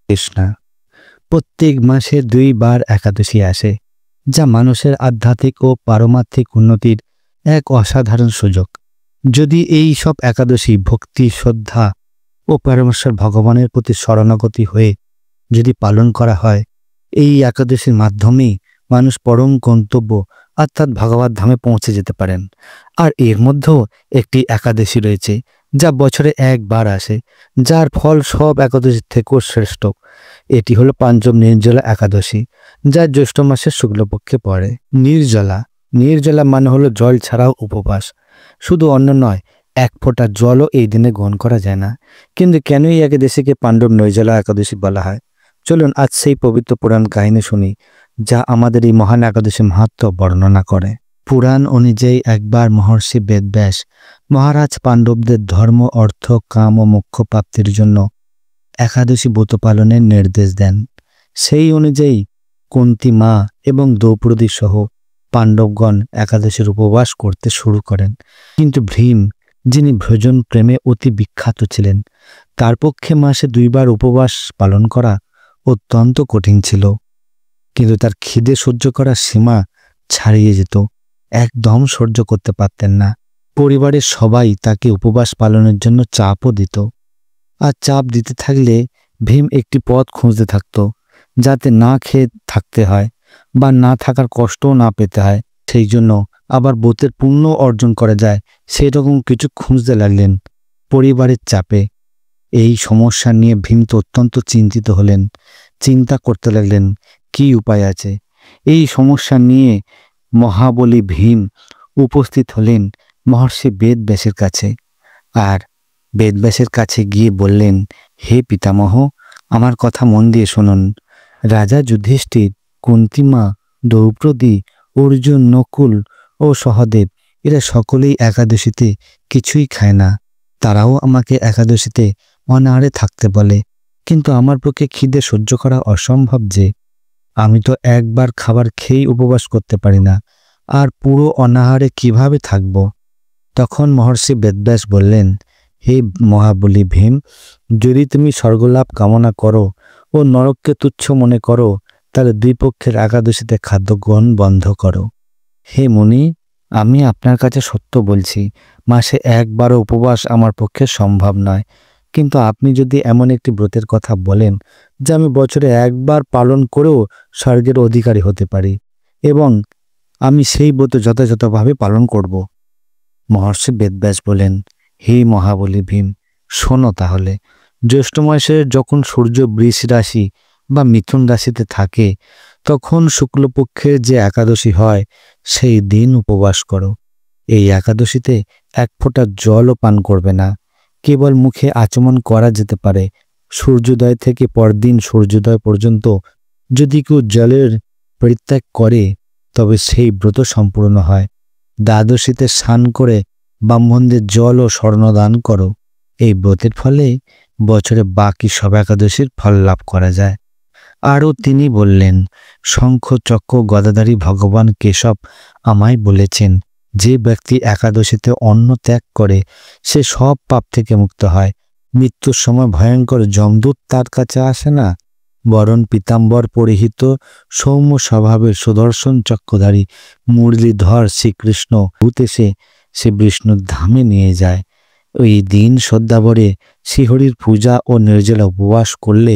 কৃষ্ণা। প্রত্যেক মাসে 2 বার একাদশী আসে, যা মানুষের আধ্যাত্মিক ও পারমার্থিক উন্নতির এক অসাধারণ সুযোগ। যদি এই সব একাদশী ভক্তি, শ্রদ্ধা ও পরমেশ্বর ভগবানের প্রতি শরণাগতি হয়ে যদি পালন করা হয়, এই একাদশীর মাধ্যমেই মানুষ পরম গন্তব্য অর্থাৎ ভগবত ধামে পৌঁছে যেতে পারেন। আর এর মধ্যেও একটি একাদশী রয়েছে যা বছরে একবার আসে, যার ফল সব একাদশীর থেকেও শ্রেষ্ঠ। এটি হলো পঞ্চম নির্জলা একাদশী, যা জ্যৈষ্ঠ মাসের শুক্লপক্ষে পড়ে। নির্জলা মানে হলো জল ছাড়াও উপবাস। শুধু অন্ন নয়, এক ফোঁটা জলও এই দিনে গ্রহণ করা যায় না। কিন্তু কেন এই একাদশীকে পাণ্ডব নির্জলা একাদশী বলা হয়? চলুন আজ সেই পবিত্র পুরাণ কাহিনী শুনি, যা আমাদের এই মহান একাদশী মাহাত্ম্য বর্ণনা করে। পুরাণ অনুযায়ী একবার মহর্ষি বেদব্যাস মহারাজ পাণ্ডবদের ধর্ম, অর্থ, কাম ও মোক্ষ প্রাপ্তির জন্য একাদশী ব্রত পালনের নির্দেশ দেন। সেই অনুযায়ী কুন্তী মা এবং দ্রৌপদী সহ পাণ্ডবগণ একাদশীর উপবাস করতে শুরু করেন। কিন্তু ভীম, যিনি ভোজন প্রেমে অতি বিখ্যাত ছিলেন, তার পক্ষে মাসে 2 বার উপবাস পালন করা অত্যন্ত কঠিন ছিল। কিন্তু তার খিদে সহ্য করার সীমা ছাড়িয়ে যেত। একদম সহ্য করতে পারতেন না। পরিবারের সবাই তাকে উপবাস পালনের জন্য চাপও দিত। আর চাপ দিতে থাকলে ভীম একটি পথ খুঁজতে থাকত, যাতে না খেয়ে থাকতে হয় বা না থাকার কষ্টও না পেতে হয়। সেই জন্য আবার ব্রতের পুণ্য অর্জন করা যায় সেই রকম কিছু খুঁজতে লাগলেন। পরিবারের চাপে এই সমস্যা নিয়ে ভীম তো অত্যন্ত চিন্তিত হলেন। চিন্তা করতে লাগলেন কি উপায় আছে। এই সমস্যা নিয়ে মহাবলী ভীম উপস্থিত হলেন মহর্ষি বেদব্যাসের কাছে। আর বেদব্যাসের কাছে গিয়ে বললেন, হে পিতামহ, আমার কথা মন দিয়ে শুনুন। রাজা যুধিষ্ঠির, কুন্তী মা, দ্রৌপদী, অর্জুন, নকুল ও সহদেব এরা সকলেই একাদশীতে কিছুই খায় না। তারাও আমাকে একাদশীতে অনাহারে থাকতে বলে, কিন্তু আমার পক্ষে খিদে সহ্য করা অসম্ভব যে। আমি তো একবার খাবার খেয়েই উপবাস করতে পারি না, আর পুরো অনাহারে কিভাবে থাকব? তখন মহর্ষি বেদব্যাস বললেন, হে মহাবলী ভীম, যদি তুমি স্বর্গলাভ কামনা করো ও নরককে তুচ্ছ মনে করো, তাহলে 2 পক্ষের একাদশীতে খাদ্য গ্রহণ বন্ধ করো। হে মুনি, আমি আপনার কাছে সত্য বলছি, মাসে একবারও উপবাস আমার পক্ষে সম্ভব নয়। কিন্তু আপনি যদি এমন একটি ব্রতের কথা বলেন যা আমি বছরে একবার পালন করেও স্বর্গের অধিকারী হতে পারি, এবং আমি সেই ব্রত যথাযথভাবে পালন করব। মহর্ষি বেদব্যাস বলেন, হে মহাবলী ভীম, শোনো তাহলে। জ্যৈষ্ঠ মাসে যখন সূর্য বৃষ রাশি বা মিথুন রাশিতে থাকে, তখন শুক্লপক্ষের যে একাদশী হয় সেই দিন উপবাস করো। এই একাদশীতে 1 ফোঁটা জলও পান করবে না। কেবল মুখে আচমন করা যেতে পারে। সূর্যোদয় থেকে পরদিন সূর্যোদয় পর্যন্ত যদি কেউ জলের পরিত্যাগ করে, তবে সেই ব্রত সম্পূর্ণ হয়। দ্বাদশীতে স্নান করে ব্রাহ্মণদের জল ও স্বর্ণদান করো। এই ব্রতের ফলে বছরে বাকি সব একাদশীর ফল লাভ করা যায়। আরও তিনি বললেন, শঙ্খ চক্র গদাধারী ভগবান কেশব আমায় বলেছেন, যে ব্যক্তি একাদশীতে অন্ন ত্যাগ করে সে সব পাপ থেকে মুক্ত হয়। মৃত্যুর সময় ভয়ঙ্কর যমদূত তার কাছে আসে না, বরণ পীতাম্বর পরিহিত সৌম্য স্বভাবের সুদর্শন চক্রধারী মুরলীধর শ্রীকৃষ্ণ ভূত এসে সে বিষ্ণুর ধামে নিয়ে যায়। ওই দিন শ্রদ্ধাভরে শ্রীহরির পূজা ও নির্জলা উপবাস করলে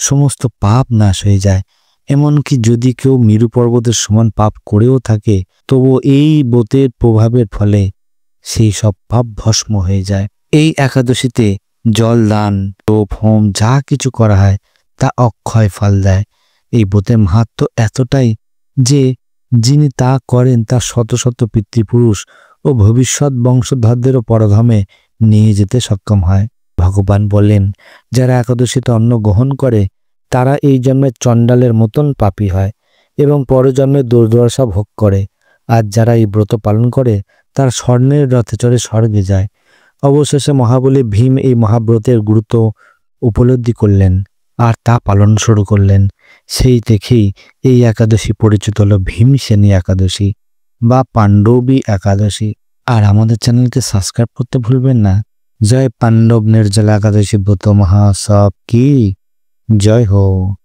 সমস্ত পাপ নাশ হয়ে যায়। এমনকি যদি কেউ মেরু পর্বতের সমান পাপ করেও থাকে, তবু এই ব্রতের প্রভাবের ফলে সেই সব পাপ ভস্ম হয়ে যায়। এই একাদশীতে জল দান, টোপ, হোম যা কিছু করা হয় তা অক্ষয় ফল দেয়। এই ব্রতের মাহাত্ম্য এতটাই যে যিনি তা করেন তা শত শত পিতৃপুরুষ ও ভবিষ্যৎ বংশধরদেরও পরধামে নিয়ে যেতে সক্ষম হয়। ভগবান বলেন, যারা একাদশীতে অন্ন গ্রহণ করে তারা এই জন্মে চণ্ডালের মতন পাপী হয় এবং পরজন্মে দুর্দশা ভোগ করে। আর যারা এই ব্রত পালন করে তারা স্বর্ণের রথে চড়ে স্বর্গে যায়। অবশেষে মহাবলী ভীম এই মহাব্রতের গুরুত্ব উপলব্ধি করলেন আর তা পালন শুরু করলেন। সেই থেকেই এই একাদশী পরিচিত হলো ভীমসেনী একাদশী বা পাণ্ডবী একাদশী। আর আমাদের চ্যানেলকে সাবস্ক্রাইব করতে ভুলবেন না। জয় পাণ্ডব নির্জলা একাদশী ব্রত মহাসব কি। জয় হো।